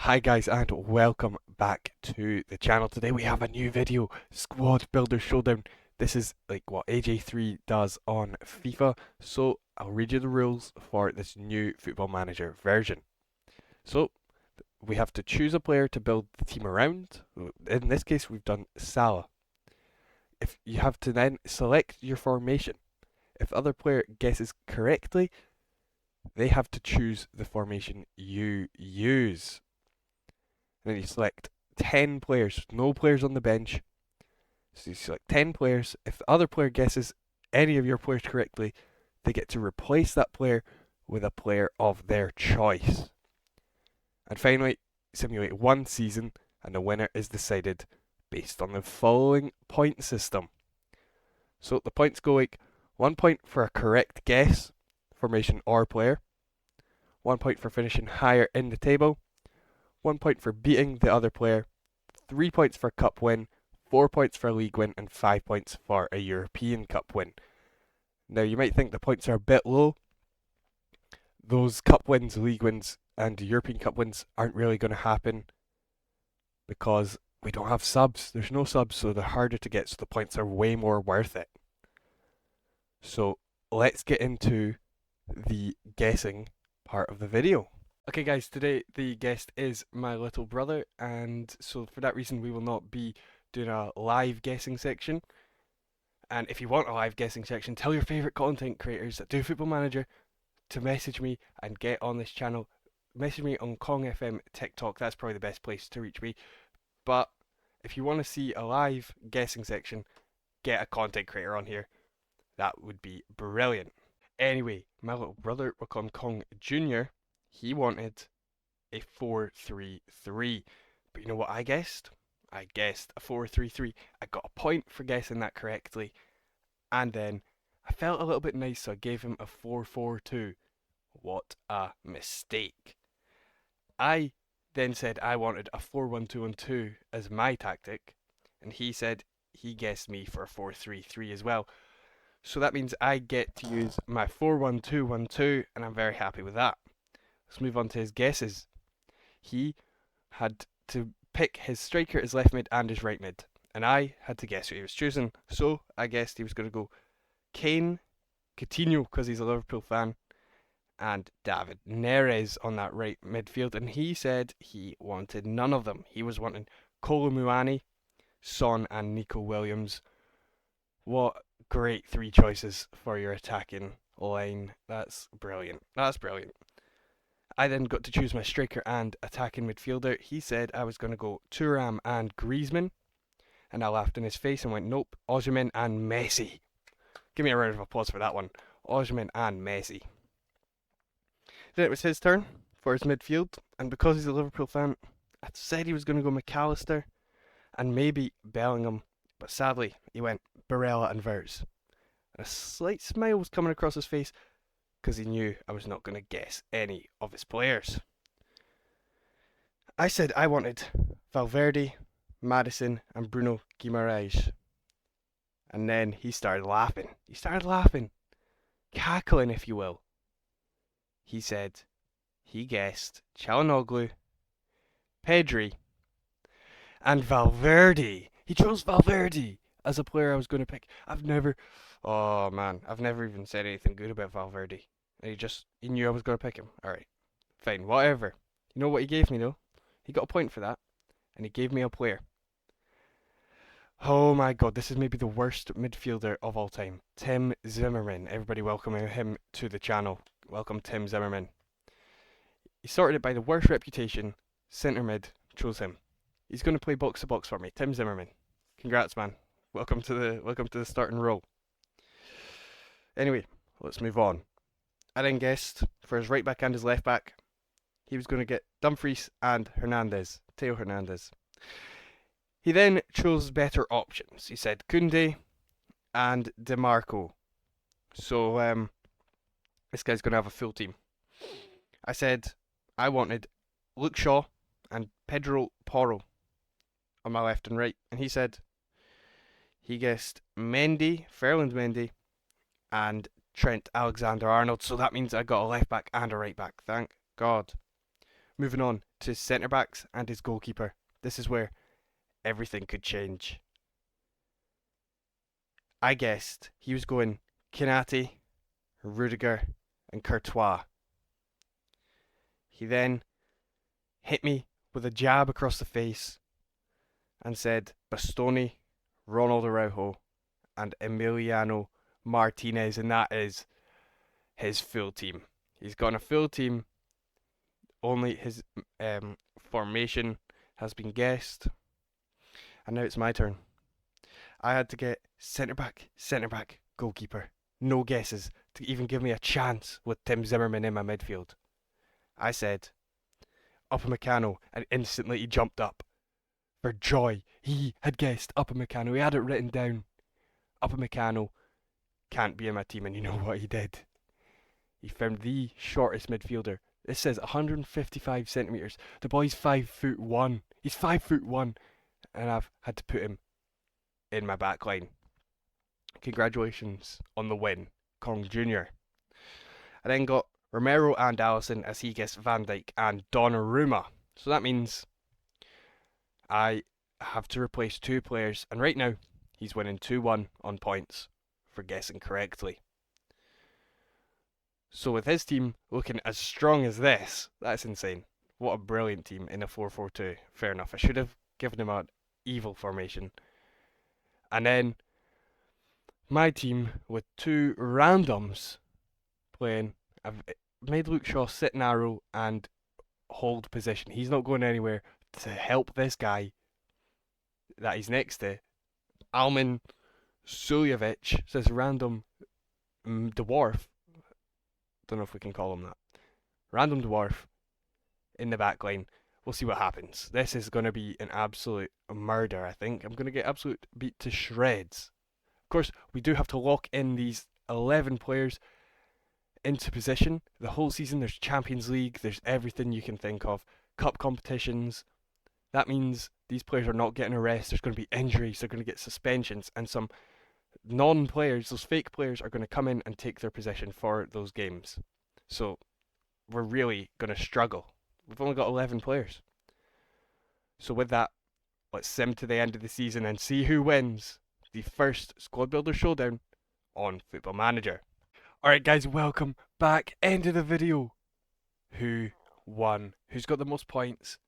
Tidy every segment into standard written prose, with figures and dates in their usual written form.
Hi guys and welcome back to the channel. Today we have a new video, Squad Builder Showdown. This is like what AJ3 does on FIFA, so I'll read you the rules for this new Football Manager version. So we have to choose a player to build the team around. In this case we've done Salah. If you have to then select your formation. If the other player guesses correctly, they have to choose the formation you use. And then you select 10 players, no players on the bench. So you select 10 players. If the other player guesses any of your players correctly, they get to replace that player with a player of their choice. And finally, simulate one season, and the winner is decided based on the following point system. So the points go like 1 point for a correct guess, formation or player, 1 point for finishing higher in the table, 1 point for beating the other player, 3 points for cup win, 4 points for a league win, and 5 points for a European Cup win. Now you might think the points are a bit low. Those cup wins, league wins, and European Cup wins aren't really going to happen because we don't have subs. There's no subs, so they're harder to get, so the points are way more worth it. So let's get into the guessing part of the video. Okay guys, today the guest is my little brother, and so for that reason we will not be doing a live guessing section. And if you want a live guessing section, tell your favourite content creators that do Football Manager to message me and get on this channel. Message me on Kong FM TikTok, that's probably the best place to reach me. But if you want to see a live guessing section, get a content creator on here. That would be brilliant. Anyway, my little brother, we'll call him Kong Jr., he wanted a 4-3-3. But you know what I guessed? I guessed a 4-3-3. I got a point for guessing that correctly. And then I felt a little bit nice, so I gave him a 4-4-2. What a mistake. I then said I wanted a 4-1-2-1-2 as my tactic. And he said he guessed me for a 4-3-3 as well. So that means I get to use my 4-1-2-1-2, and I'm very happy with that. Let's move on to his guesses. He had to pick his striker, his left mid, and his right mid. And I had to guess who he was choosing. So I guessed he was going to go Kane, Coutinho, because he's a Liverpool fan, and David Neres on that right midfield. And he said he wanted none of them. He was wanting Kolo Muani, Son, and Nico Williams. What great three choices for your attacking line. That's brilliant. That's brilliant. I then got to choose my striker and attacking midfielder. He said I was going to go Thuram and Griezmann, and I laughed in his face and went, nope, Osimhen and Messi. Give me a round of applause for that one. Osimhen and Messi. Then it was his turn for his midfield, and because he's a Liverpool fan, I said he was going to go McAllister and maybe Bellingham, but sadly he went Barella and Verts. And a slight smile was coming across his face, because he knew I was not going to guess any of his players. I said I wanted Valverde, Maddison, and Bruno Guimaraes. And then he started laughing. He started laughing. Cackling, if you will. He said he guessed Çalhanoğlu, Pedri, and Valverde. He chose Valverde as a player I was going to pick. I've never even said anything good about Valverde. He knew I was going to pick him. Alright, fine, whatever. You know what he gave me though? He got a point for that, and he gave me a player. Oh my god, this is maybe the worst midfielder of all time. Tim Zimmerman. Everybody welcome him to the channel. Welcome Tim Zimmerman. He sorted it by the worst reputation. Centre mid, chose him. He's going to play box to box for me. Tim Zimmerman. Congrats, man. Welcome to the starting role. Anyway, let's move on. I then guessed for his right back and his left back, he was going to get Dumfries and Hernandez, Theo Hernandez. He then chose better options. He said Koundé and DeMarco. So this guy's going to have a full team. I said I wanted Luke Shaw and Pedro Porro on my left and right, and he said he guessed Mendy, Ferland Mendy, and Trent Alexander-Arnold, so that means I got a left back and a right back. Thank God. Moving on to his centre backs and his goalkeeper. This is where everything could change. I guessed he was going Konate, Rudiger, and Courtois. He then hit me with a jab across the face and said Bastoni, Ronald Araujo, and Emiliano Martinez, and that is his full team. He's got a full team. Only his formation has been guessed. And now it's my turn. I had to get centre back, goalkeeper. No guesses to even give me a chance with Tim Zimmerman in my midfield. I said Upamecano, and instantly he jumped up for joy. He had guessed Upamecano. He had it written down. Upamecano can't be in my team, and you know what he did? He found the shortest midfielder. This says 155 centimetres. The boy's 5'1". He's 5'1", and I've had to put him in my back line. Congratulations on the win, Kong Jr. I then got Romero and Allison as he guessed Van Dijk and Donnarumma. So that means I have to replace 2 players, and right now he's winning 2-1 on points for guessing correctly. So with his team looking as strong as this, that's insane. What a brilliant team in a 4-4-2. Fair enough. I should have given him an evil formation. And then my team with 2 randoms playing. I've made Luke Shaw sit narrow and hold position. He's not going anywhere to help this guy that he's next to. Almin Suljovic says random dwarf. Don't know if we can call him that. Random dwarf in the back line. We'll see what happens. This is going to be an absolute murder, I think. I'm going to get absolute beat to shreds. Of course, we do have to lock in these 11 players into position. The whole season, there's Champions League, there's everything you can think of. Cup competitions. That means these players are not getting a rest. There's going to be injuries. They're going to get suspensions. And some non-players, those fake players, are going to come in and take their position for those games. So we're really going to struggle. We've only got 11 players. So with that, let's sim to the end of the season and see who wins the first Squad Builder Showdown on Football Manager. Alright guys, welcome back. End of the video. Who won? Who's got the most points?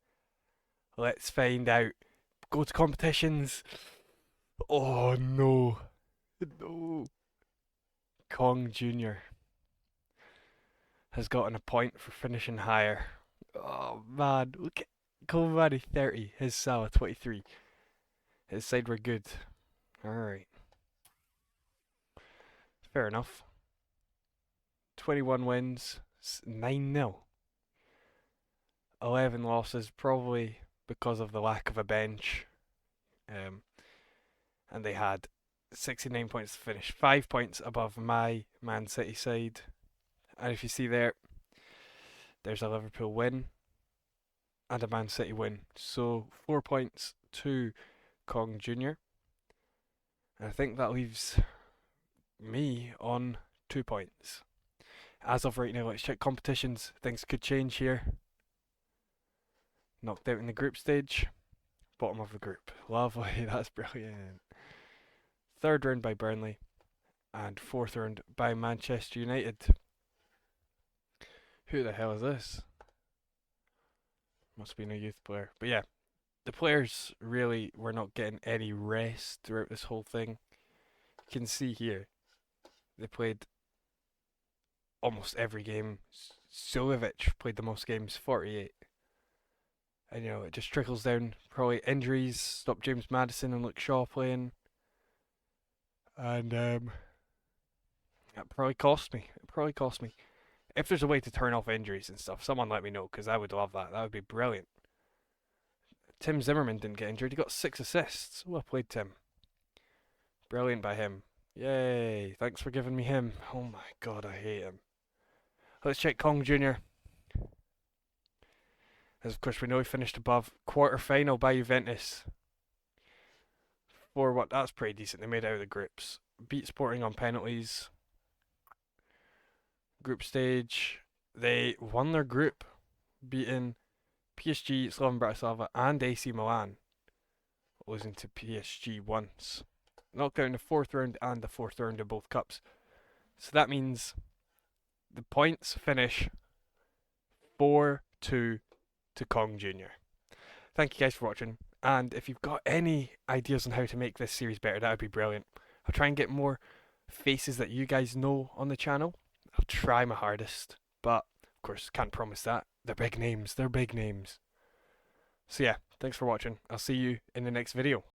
Let's find out. Go to competitions. Oh no. No. Kong Jr. has gotten a point for finishing higher. Oh man, look at Covani 30, his Salah 23. His side were good. Alright. Fair enough. 21 wins, 9-0. 11 losses, probably because of the lack of a bench. And they had 69 points to finish, 5 points above my Man City side. And if you see there, there's a Liverpool win and a Man City win. So 4 points to Kong Jr. And I think that leaves me on 2 points. As of right now, let's check competitions. Things could change here. Knocked out in the group stage. Bottom of the group. Lovely, that's brilliant. Third round by Burnley. And fourth round by Manchester United. Who the hell is this? Must be a youth player. But yeah, the players really were not getting any rest throughout this whole thing. You can see here, they played almost every game. Suljovic played the most games, 48. And you know, it just trickles down. Probably injuries stopped James Maddison and Luke Shaw playing. And that probably cost me. It probably cost me. If there's a way to turn off injuries and stuff, someone let me know, because I would love that. That would be brilliant. Tim Zimmerman didn't get injured. He got 6 assists. Well played, Tim. Brilliant by him. Yay. Thanks for giving me him. Oh my god, I hate him. Let's check Kong Jr. As of course we know he finished above. Quarter-final by Juventus. For what? That's pretty decent. They made it out of the groups. Beat Sporting on penalties. Group stage. They won their group, beating PSG, Slovan Bratislava, and AC Milan, losing to PSG once. Not counting the fourth round and the fourth round of both cups. So that means the points finish 4-2 to Kong Jr. Thank you guys for watching, and if you've got any ideas on how to make this series better, that would be brilliant. I'll try and get more faces that you guys know on the channel. I'll try my hardest, but of course can't promise that. They're big names, they're big names. So yeah, thanks for watching. I'll see you in the next video.